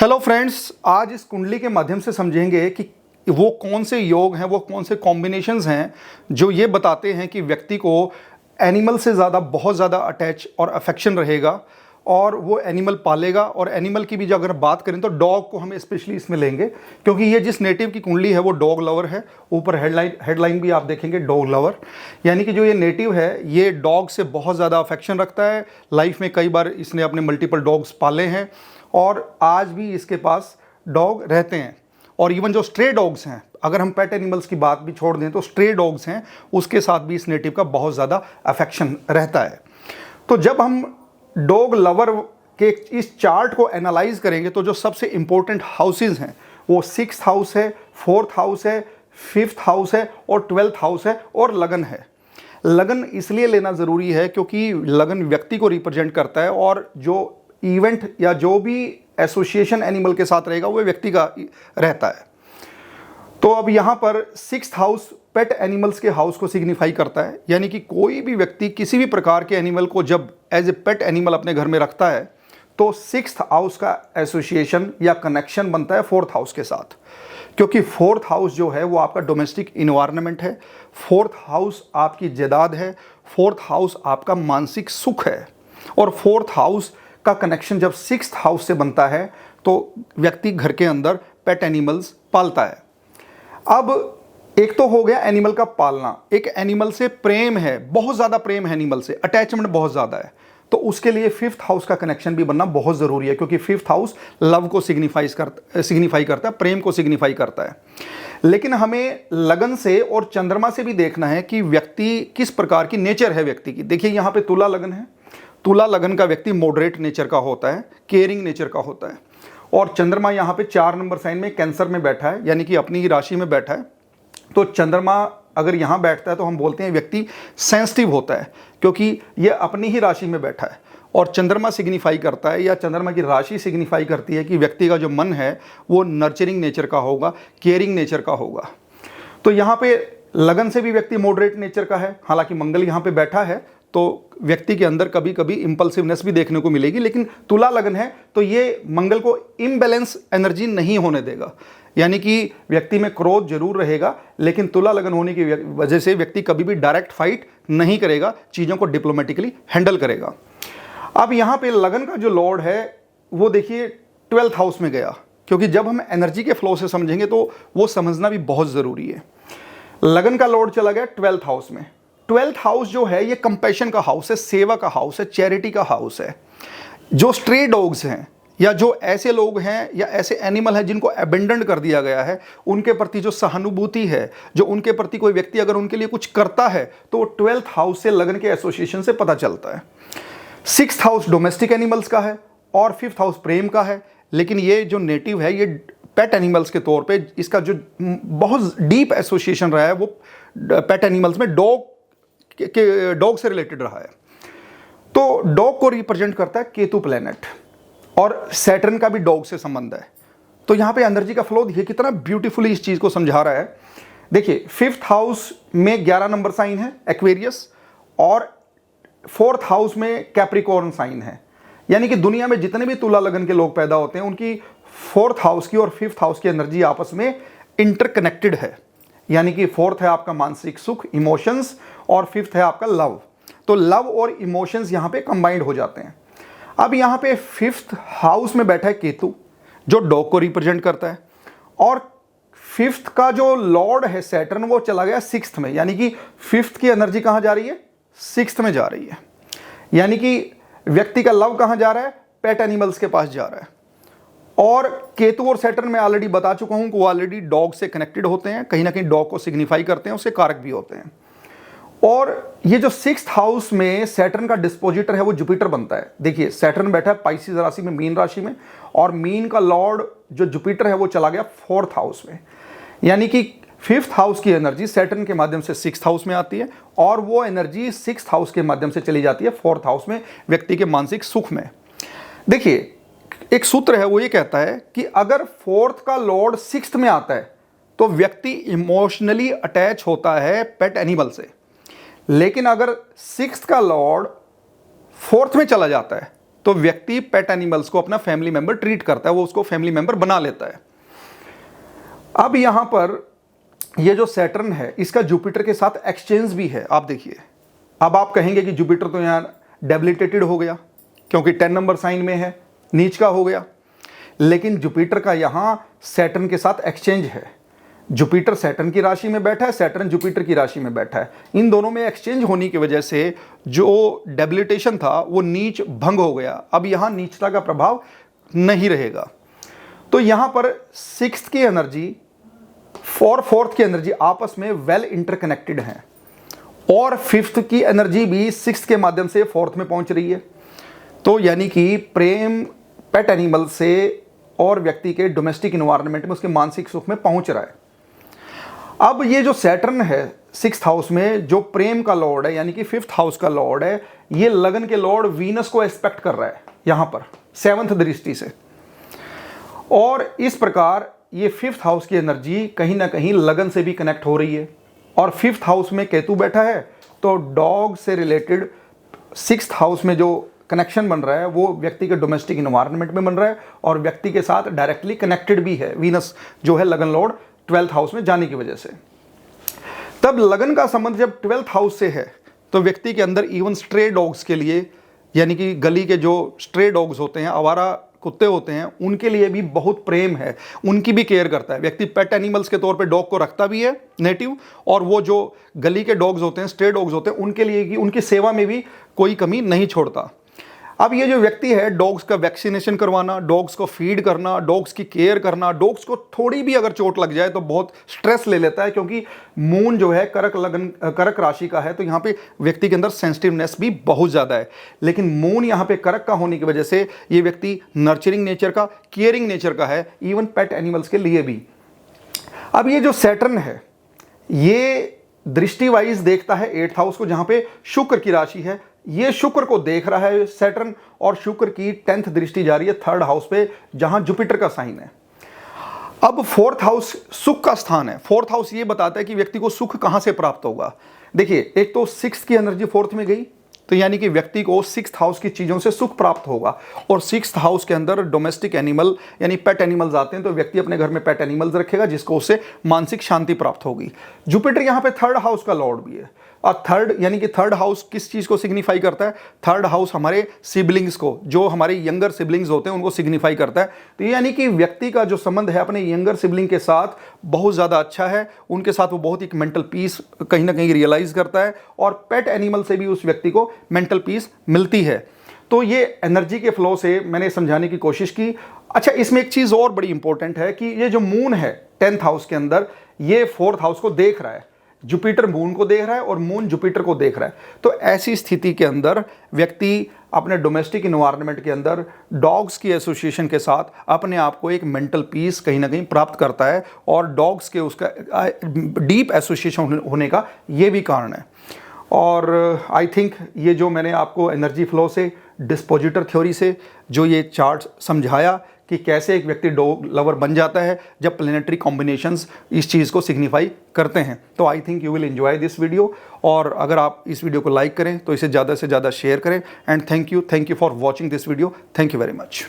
Hello friends, आज इस कुंडली के माध्यम से समझेंगे कि वो कौन से योग हैं, वो कौन से कॉम्बिनेशंस हैं जो ये बताते हैं कि व्यक्ति को एनिमल से ज़्यादा बहुत ज़्यादा अटैच और अफेक्शन रहेगा और वो एनिमल पालेगा। और एनिमल की भी जो अगर बात करें तो डॉग को हम स्पेशली इसमें लेंगे, क्योंकि ये जिस नेटिव की कुंडली है वो डॉग लवर है। ऊपर हेडलाइन भी आप देखेंगे डॉग लवर, यानी कि जो ये नेटिव है ये डॉग से बहुत ज़्यादा अफेक्शन रखता है। लाइफ में कई बार इसने अपने मल्टीपल डॉग्स पाले हैं और आज भी इसके पास डॉग रहते हैं। और इवन जो स्ट्रे डॉग्स हैं, अगर हम पेट एनिमल्स की बात भी छोड़ दें तो स्ट्रे डॉग्स हैं, उसके साथ भी इस नेटिव का बहुत ज़्यादा अफेक्शन रहता है। तो जब हम डॉग लवर के इस चार्ट को एनालाइज करेंगे तो जो सबसे इंपॉर्टेंट हाउसेज हैं वो 6th हाउस है, 4th हाउस है, 5th हाउस है और 12th हाउस है और लगन है। लगन इसलिए लेना ज़रूरी है क्योंकि लगन व्यक्ति को रिप्रेजेंट करता है और जो इवेंट या जो भी एसोसिएशन एनिमल के साथ रहेगा वो व्यक्ति का रहता है। तो अब यहाँ पर 6th हाउस पेट एनिमल्स के हाउस को सिग्निफाई करता है, यानी कि कोई भी व्यक्ति किसी भी प्रकार के एनिमल को जब एज ए पेट एनिमल अपने घर में रखता है तो 6th हाउस का एसोसिएशन या कनेक्शन बनता है 4th हाउस के साथ, क्योंकि 4th हाउस जो है वो आपका डोमेस्टिक इन्वायरमेंट है, 4th हाउस आपकी जायदाद है, 4th हाउस आपका मानसिक सुख है। और 4th हाउस का कनेक्शन जब 6th हाउस से बनता है तो व्यक्ति घर के अंदर पेट एनिमल्स पालता है। अब एक तो हो गया एनिमल का पालना, एक एनिमल से प्रेम है, बहुत ज़्यादा प्रेम है, एनिमल से अटैचमेंट बहुत ज़्यादा है, तो उसके लिए 5th हाउस का कनेक्शन भी बनना बहुत ज़रूरी है, क्योंकि 5th हाउस लव को सिग्निफाई करता है, प्रेम को सिग्निफाई करता है। लेकिन हमें लगन से और चंद्रमा से भी देखना है कि व्यक्ति किस प्रकार की नेचर है व्यक्ति की। देखिए यहाँ पे तुला लगन है, तुला लगन का व्यक्ति मॉडरेट नेचर का होता है, केयरिंग नेचर का होता है। और चंद्रमा यहाँ पे 4 नंबर साइन में कैंसर में बैठा है, यानी कि अपनी ही राशि में बैठा है। तो चंद्रमा अगर यहाँ बैठता है तो हम बोलते हैं व्यक्ति सेंसिटिव होता है, क्योंकि ये अपनी ही राशि में बैठा है। और चंद्रमा सिग्निफाई करता है या चंद्रमा की राशि सिग्निफाई करती है कि व्यक्ति का जो मन है वो नर्चरिंग नेचर का होगा, केयरिंग नेचर का होगा। तो यहाँ पे लगन से भी व्यक्ति मॉडरेट नेचर का है, हालांकि मंगल यहाँ पे बैठा है तो व्यक्ति के अंदर कभी कभी इंपल्सिवनेस भी देखने को मिलेगी, लेकिन तुला लगन है तो ये मंगल को इम्बैलेंस एनर्जी नहीं होने देगा, यानी कि व्यक्ति में क्रोध जरूर रहेगा, लेकिन तुला लगन होने की वजह से व्यक्ति कभी भी डायरेक्ट फाइट नहीं करेगा, चीज़ों को डिप्लोमेटिकली हैंडल करेगा। अब यहाँ पे लगन का जो लॉर्ड है वो देखिए 12th हाउस में गया, क्योंकि जब हम एनर्जी के फ्लो से समझेंगे तो वो समझना भी बहुत ज़रूरी है। लगन का लॉर्ड चला गया 12th हाउस में। 12th हाउस जो है ये कंपैशन का हाउस है, सेवा का हाउस है, चैरिटी का हाउस है। जो स्ट्रे डॉग्स हैं या जो ऐसे लोग हैं या ऐसे एनिमल हैं जिनको अबेंडन कर दिया गया है, उनके प्रति जो सहानुभूति है, जो उनके प्रति कोई व्यक्ति अगर उनके लिए कुछ करता है तो 12th हाउस से लगन के एसोसिएशन से पता चलता है। 6th हाउस डोमेस्टिक एनिमल्स का है और 5th हाउस प्रेम का है। लेकिन ये जो नेटिव है ये पेट एनिमल्स के तौर पे इसका जो बहुत डीप एसोसिएशन रहा है वो पेट एनिमल्स में डॉग से रिलेटेड रहा है। तो डॉग को रिप्रेजेंट करता है केतु प्लेनेट और सैटर्न का भी डॉग से संबंध है। तो यहाँ पे एनर्जी का फ्लो देखिए कितना ब्यूटीफुली इस चीज़ को समझा रहा है। देखिए 5th हाउस में 11 नंबर साइन है एक्वेरियस और 4th हाउस में कैप्रिकॉर्न साइन है, यानी कि दुनिया में जितने भी तुला लगन के लोग पैदा होते हैं उनकी 4th हाउस की और 5th हाउस की एनर्जी आपस में इंटरकनेक्टेड है, यानी कि 4th है आपका मानसिक सुख इमोशंस और 5th है आपका लव। तो लव और इमोशंस यहाँ पे कंबाइंड हो जाते हैं। अब यहाँ पे 5th हाउस में बैठा है केतु जो डॉग को रिप्रेजेंट करता है और 5th का जो लॉर्ड है सैटर्न वो चला गया 6th में, यानी कि 5th की एनर्जी कहाँ जा रही है, 6th में जा रही है। यानी कि व्यक्ति का लव कहाँ जा रहा है, पेट एनिमल्स के पास जा रहा है। और केतु और सैटर्न मैं ऑलरेडी बता चुका हूं कि वो ऑलरेडी डॉग से कनेक्टेड होते हैं, कहीं ना कहीं डॉग को सिग्निफाई करते हैं, उससे कारक भी होते हैं। और ये जो 6th हाउस में सैटर्न का डिस्पोजिटर है वो जुपिटर बनता है। देखिए सैटर्न बैठा है पाइसिस राशि में, मीन राशि में, और मीन का लॉर्ड जो जुपिटर है वो चला गया 4th हाउस में, यानी कि 5th हाउस की एनर्जी सैटर्न के माध्यम से 6th हाउस में आती है और वो एनर्जी 6th हाउस के माध्यम से चली जाती है 4th हाउस में, व्यक्ति के मानसिक सुख में। देखिए एक सूत्र है वो ये कहता है कि अगर 4th का लॉर्ड 6th में आता है तो व्यक्ति इमोशनली अटैच होता है पेट एनिमल से, लेकिन अगर 6th का लॉर्ड 4th में चला जाता है तो व्यक्ति पेट एनिमल्स को अपना फैमिली मेंबर ट्रीट करता है, वो उसको फैमिली मेंबर बना लेता है। अब यहां पर ये जो सैटर्न है इसका जुपिटर के साथ एक्सचेंज भी है। आप देखिए, अब आप कहेंगे कि जुपिटर तो यहां डेबिलिटेटेड हो गया क्योंकि 10 नंबर साइन में है, नीच का हो गया, लेकिन जुपिटर का यहां सैटर्न के साथ एक्सचेंज है। जुपिटर सैटर्न की राशि में बैठा है, सैटर्न जुपिटर की राशि में बैठा है। इन दोनों में एक्सचेंज होने की वजह से जो डेबिलिटेशन था वो नीच भंग हो गया। अब यहां नीचता का प्रभाव नहीं रहेगा। तो यहां पर सिक्स्थ की एनर्जी और फोर्थ की एनर्जी आपस में वेल इंटरकनेक्टेड हैं, और फिफ्थ की एनर्जी भी सिक्स्थ के माध्यम से फोर्थ में पहुंच रही है। तो यानी कि प्रेम पेट एनिमल से और व्यक्ति के डोमेस्टिक इन्वायरमेंट में उसके मानसिक सुख में पहुंच रहा है। अब ये जो सैटर्न है सिक्स्थ हाउस में, जो प्रेम का लॉर्ड है यानी कि फिफ्थ हाउस का लॉर्ड है, ये लगन के लॉर्ड वीनस को एस्पेक्ट कर रहा है यहां पर सेवंथ दृष्टि से, और इस प्रकार ये फिफ्थ हाउस की एनर्जी कहीं ना कहीं लगन से भी कनेक्ट हो रही है। और फिफ्थ हाउस में केतु बैठा है, तो डॉग से रिलेटेड सिक्स्थ हाउस में जो कनेक्शन बन रहा है वो व्यक्ति के डोमेस्टिक इन्वायरमेंट में बन रहा है, और व्यक्ति के साथ डायरेक्टली कनेक्टेड भी है वीनस जो है लगन लॉर्ड 12th हाउस में जाने की वजह से। तब लगन का संबंध जब 12th हाउस से है तो व्यक्ति के अंदर इवन स्ट्रे डॉग्स के लिए, यानी कि गली के जो स्ट्रे डॉग्स होते हैं, आवारा कुत्ते होते हैं, उनके लिए भी बहुत प्रेम है, उनकी भी केयर करता है व्यक्ति। पेट एनिमल्स के तौर पे डॉग को रखता भी है नेटिव, और वो जो गली के डॉग्स होते हैं, स्ट्रे डॉग्स होते हैं, उनके लिए कि उनकी सेवा में भी कोई कमी नहीं छोड़ता। अब ये जो व्यक्ति है, डॉग्स का वैक्सीनेशन करवाना, डॉग्स को फीड करना, डॉग्स की केयर करना, डॉग्स को थोड़ी भी अगर चोट लग जाए तो बहुत स्ट्रेस ले लेता है, क्योंकि मून जो है कर्क राशि का है, तो यहाँ पे व्यक्ति के अंदर सेंसिटिवनेस भी बहुत ज़्यादा है। लेकिन मून यहाँ पे कर्क का होने की वजह से ये व्यक्ति नर्चरिंग नेचर का, केयरिंग नेचर का है, इवन पेट एनिमल्स के लिए भी। अब ये जो सैटर्न है ये दृष्टि वाइज देखता है 8th हाउस को, जहाँ पे शुक्र की राशि है, ये शुक्र को देख रहा है सैटर्न, और शुक्र की 10th दृष्टि जा रही है 3rd हाउस पे जहां जुपिटर का साइन है। अब 4th हाउस सुख का स्थान है। 4th हाउस ये बताता है कि व्यक्ति को सुख कहां से प्राप्त होगा। देखिए, एक तो 6th की एनर्जी 4th में गई, तो यानी कि व्यक्ति को 6th हाउस की चीजों से सुख प्राप्त होगा, और 6th हाउस के अंदर डोमेस्टिक एनिमल यानी पेट एनिमल्स आते हैं, तो व्यक्ति अपने घर में पेट एनिमल्स रखेगा जिसको उससे मानसिक शांति प्राप्त होगी। जुपिटर यहाँ पे 3rd हाउस का लॉर्ड भी है, और 3rd यानी कि 3rd हाउस किस चीज को सिग्निफाई करता है? 3rd हाउस हमारे सिबलिंग्स को, जो हमारे यंगर सिबलिंग्स होते हैं उनको सिग्निफाई करता है। तो यानी कि व्यक्ति का जो संबंध है अपने यंगर सिबलिंग के साथ बहुत ज़्यादा अच्छा है, उनके साथ वो बहुत ही मेंटल पीस कहीं ना कहीं रियलाइज करता है, और पेट एनिमल से भी उस व्यक्ति को मेंटल पीस मिलती है। तो ये एनर्जी के फ्लो से मैंने समझाने की कोशिश की। अच्छा, इसमें एक चीज़ और बड़ी इंपॉर्टेंट है कि ये जो मून है 10th हाउस के अंदर, ये 4th हाउस को देख रहा है, जुपिटर मून को देख रहा है और मून जुपिटर को देख रहा है। तो ऐसी स्थिति के अंदर व्यक्ति अपने डोमेस्टिक इन्वायरमेंट के अंदर डॉग्स की एसोसिएशन के साथ अपने आप को एक मेंटल पीस कहीं ना कहीं प्राप्त करता है, और डॉग्स के उसका डीप एसोसिएशन होने का ये भी कारण है। और आई थिंक ये जो मैंने आपको एनर्जी फ्लो से, डिस्पोजिटर थ्योरी से जो ये चार्ट समझाया कि कैसे एक व्यक्ति डॉग लवर बन जाता है जब प्लेनेटरी कॉम्बिनेशंस इस चीज़ को सिग्निफाई करते हैं, तो I think you will enjoy this video. और अगर आप इस वीडियो को लाइक करें तो इसे ज़्यादा से ज़्यादा शेयर करें। And thank you for watching this video. Thank you very much.